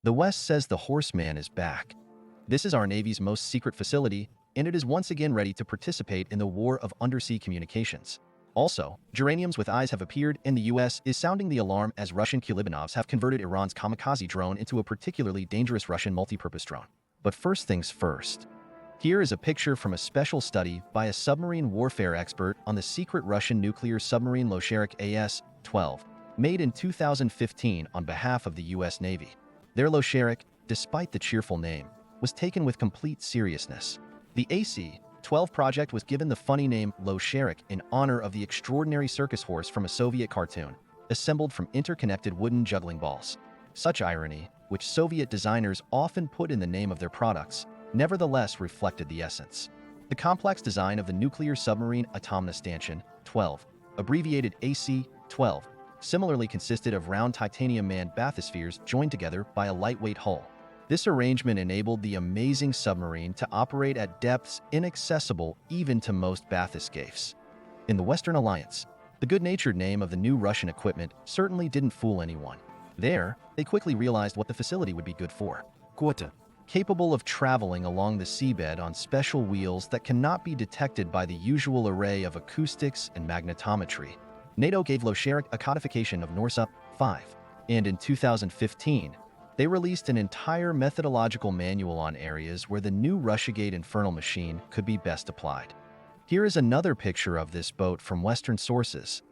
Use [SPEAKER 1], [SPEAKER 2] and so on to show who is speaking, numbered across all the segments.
[SPEAKER 1] The West says the Horseman is back. This is our Navy's most secret facility, and it is once again ready to participate in the war of undersea communications. Also, geraniums with eyes have appeared, and the US is sounding the alarm as Russian Kulibanovs have converted Iran's kamikaze drone into a particularly dangerous Russian multi-purpose drone. But first things first. Here is a picture from a special study by a submarine warfare expert on the secret Russian nuclear submarine Losharik AS-12, made in 2015 on behalf of the US Navy. Their Losharik, despite the cheerful name, was taken with complete seriousness. The AC-12 project was given the funny name Losharik in honor of the extraordinary circus horse from a Soviet cartoon, assembled from interconnected wooden juggling balls. Such irony, which Soviet designers often put in the name of their products, nevertheless reflected the essence. The complex design of the nuclear submarine Atomna Stanchion 12, abbreviated AC-12, similarly consisted of round titanium-manned bathyspheres joined together by a lightweight hull. This arrangement enabled the amazing submarine to operate at depths inaccessible even to most bathyscaphes. In the Western Alliance, the good-natured name of the new Russian equipment certainly didn't fool anyone. There, they quickly realized what the facility would be good for. Quota. Capable of traveling along the seabed on special wheels that cannot be detected by the usual array of acoustics and magnetometry, NATO gave Losharik a codification of NORSA 5, and in 2015, they released an entire methodological manual on areas where the new Russiagate infernal machine could be best applied. Here is another picture of this boat from Western sources.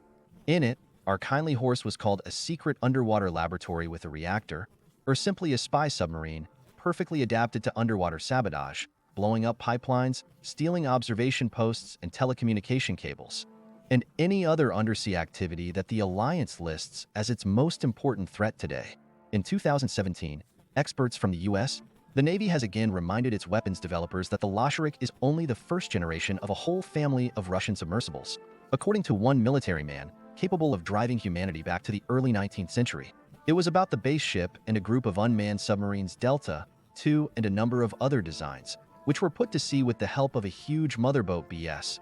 [SPEAKER 1] In it, our kindly horse was called a secret underwater laboratory with a reactor, or simply a spy submarine, perfectly adapted to underwater sabotage, blowing up pipelines, stealing observation posts and telecommunication cables, and any other undersea activity that the Alliance lists as its most important threat today. In 2017, experts from the US, the Navy has again reminded its weapons developers that the Losharik is only the first generation of a whole family of Russian submersibles, according to one military man, capable of driving humanity back to the early 19th century. It was about the base ship and a group of unmanned submarines Delta II and a number of other designs, which were put to sea with the help of a huge motherboat BS-136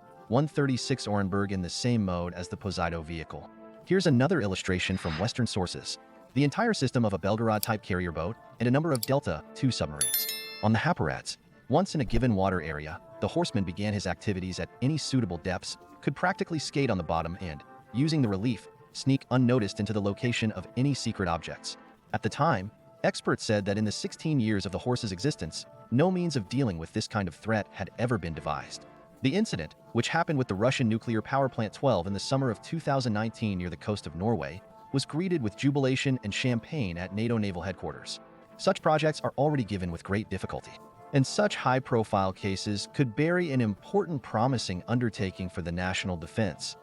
[SPEAKER 1] Orenburg in the same mode as the Poseidon vehicle. Here's another illustration from Western sources. The entire system of a Belgorod-type carrier boat and a number of Delta II submarines. On the Haparats, once in a given water area, the horseman began his activities at any suitable depths, could practically skate on the bottom and, using the relief, sneak unnoticed into the location of any secret objects. At the time, experts said that in the 16 years of the horse's existence, no means of dealing with this kind of threat had ever been devised. The incident, which happened with the Russian nuclear power plant 12 in the summer of 2019 near the coast of Norway, was greeted with jubilation and champagne at NATO Naval Headquarters. Such projects are already given with great difficulty, and such high-profile cases could bury an important promising undertaking for the national defense.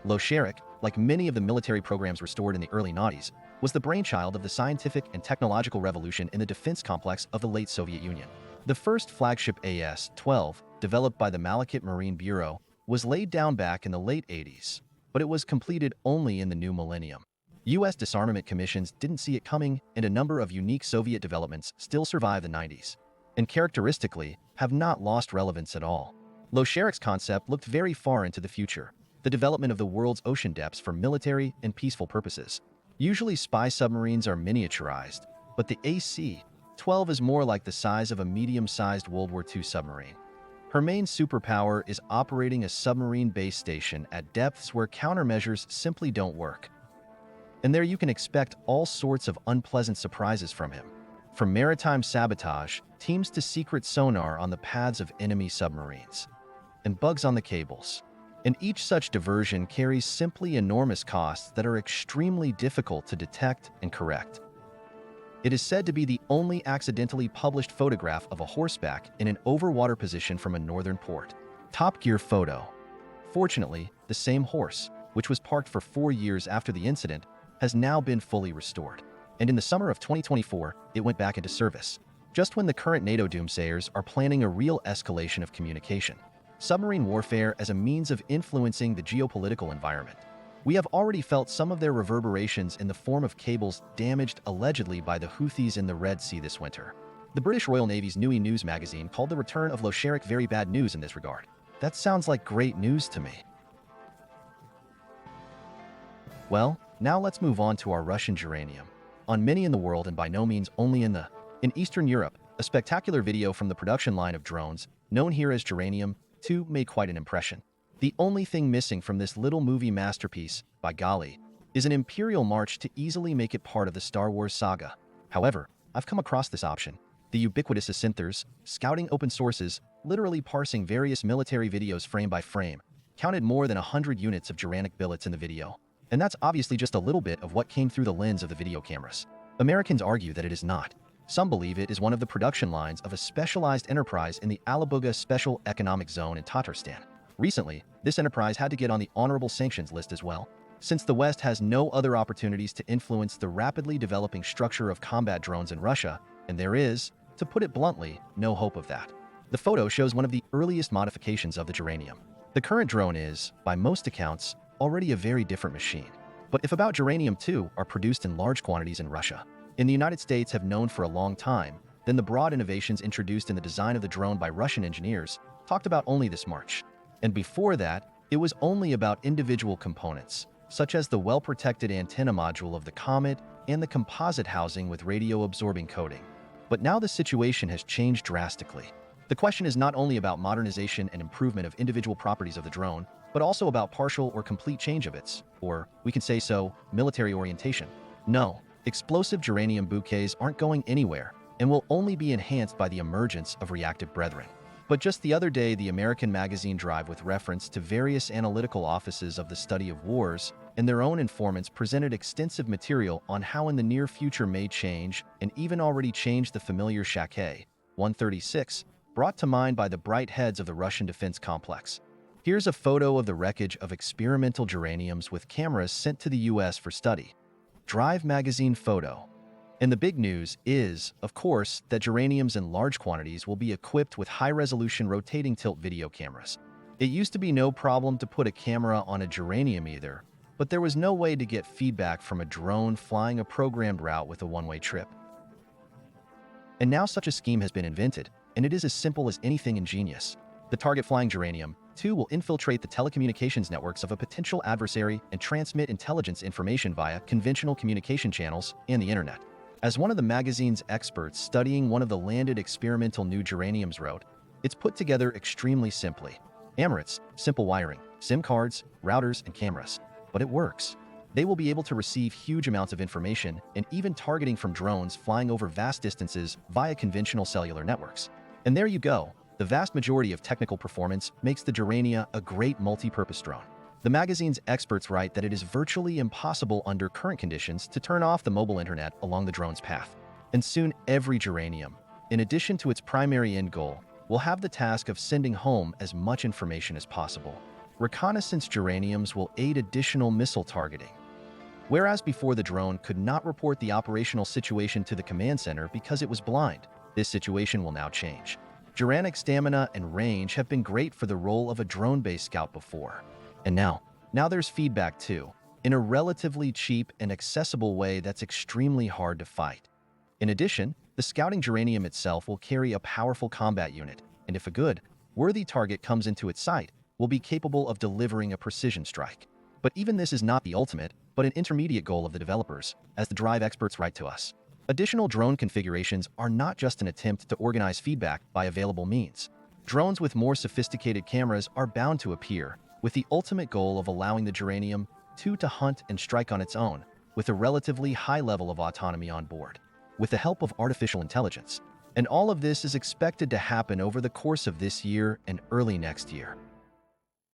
[SPEAKER 1] Losharik, like many of the military programs restored in the early 90s, was the brainchild of the scientific and technological revolution in the defense complex of the late Soviet Union. The first flagship AS-12, developed by the Malachit Marine Bureau, was laid down back in the late 80s, but it was completed only in the new millennium. U.S. disarmament commissions didn't see it coming, and a number of unique Soviet developments still survive the 90s, and characteristically, have not lost relevance at all. Losharik's concept looked very far into the future, the development of the world's ocean depths for military and peaceful purposes. Usually spy submarines are miniaturized, but the AC-12 is more like the size of a medium-sized World War II submarine. Her main superpower is operating a submarine base station at depths where countermeasures simply don't work. And there you can expect all sorts of unpleasant surprises from him. From maritime sabotage, teams to secret sonar on the paths of enemy submarines, and bugs on the cables. And each such diversion carries simply enormous costs that are extremely difficult to detect and correct. It is said to be the only accidentally published photograph of a horseback in an overwater position from a northern port. Top Gear photo. Fortunately, the same horse, which was parked for 4 years after the incident, has now been fully restored. And in the summer of 2024, it went back into service, just when the current NATO doomsayers are planning a real escalation of communication. Submarine warfare as a means of influencing the geopolitical environment. We have already felt some of their reverberations in the form of cables damaged allegedly by the Houthis in the Red Sea this winter. The British Royal Navy's News News magazine called the return of Losharik very bad news in this regard. That sounds like great news to me. Well, now let's move on to our Russian geranium. on many in the world and by no means only in Eastern Europe. A spectacular video from the production line of drones, known here as Geranium 2, made quite an impression. The only thing missing from this little movie masterpiece, by golly, is an Imperial March to easily make it part of the Star Wars saga. However, I've come across this option. The ubiquitous synthers, scouting open sources, literally parsing various military videos frame by frame, counted more than 100 units of Geranic billets in the video. And that's obviously just a little bit of what came through the lens of the video cameras. Americans argue that it is not. Some believe it is one of the production lines of a specialized enterprise in the Alabuga Special Economic Zone in Tatarstan. Recently, this enterprise had to get on the honorable sanctions list as well, since the West has no other opportunities to influence the rapidly developing structure of combat drones in Russia, and there is, to put it bluntly, no hope of that. The photo shows one of the earliest modifications of the Geranium. The current drone is, by most accounts, already a very different machine. But if about Geranium 2 are produced in large quantities in Russia, in the United States have known for a long time, then the broad innovations introduced in the design of the drone by Russian engineers talked about only this March. And before that, it was only about individual components, such as the well-protected antenna module of the Comet and the composite housing with radio-absorbing coating. But now the situation has changed drastically. The question is not only about modernization and improvement of individual properties of the drone, but also about partial or complete change of its, or, we can say so, military orientation. No, explosive Geranium bouquets aren't going anywhere and will only be enhanced by the emergence of reactive brethren. But just the other day, the American magazine Drive, with reference to various analytical offices of the study of wars and their own informants, presented extensive material on how in the near future may change and even already changed the familiar Shakhei 136, brought to mind by the bright heads of the Russian defense complex. Here's a photo of the wreckage of experimental geraniums with cameras sent to the US for study. Drive magazine photo. And the big news is, of course, that geraniums in large quantities will be equipped with high-resolution rotating tilt video cameras. It used to be no problem to put a camera on a geranium either, but there was no way to get feedback from a drone flying a programmed route with a one-way trip. And now such a scheme has been invented, and it is as simple as anything ingenious. The target flying Geranium 2 will infiltrate the telecommunications networks of a potential adversary and transmit intelligence information via conventional communication channels and the internet. As one of the magazine's experts studying one of the landed experimental new Geraniums wrote, it's put together extremely simply. Amorits, simple wiring, SIM cards, routers, and cameras. But it works. They will be able to receive huge amounts of information and even targeting from drones flying over vast distances via conventional cellular networks. And there you go. The vast majority of technical performance makes the Gerania a great multi-purpose drone. The magazine's experts write that it is virtually impossible under current conditions to turn off the mobile internet along the drone's path. And soon every Geranium, in addition to its primary end goal, will have the task of sending home as much information as possible. Reconnaissance Geraniums will aid additional missile targeting. Whereas before the drone could not report the operational situation to the command center because it was blind, this situation will now change. Geranic stamina and range have been great for the role of a drone-based scout before. And now there's feedback too, in a relatively cheap and accessible way that's extremely hard to fight. In addition, the scouting Geranium itself will carry a powerful combat unit, and if a good, worthy target comes into its sight, will be capable of delivering a precision strike. But even this is not the ultimate, but an intermediate goal of the developers, as the Drive experts write to us. Additional drone configurations are not just an attempt to organize feedback by available means. Drones with more sophisticated cameras are bound to appear, with the ultimate goal of allowing the Geranium 2 to hunt and strike on its own, with a relatively high level of autonomy on board, with the help of artificial intelligence. And all of this is expected to happen over the course of this year and early next year.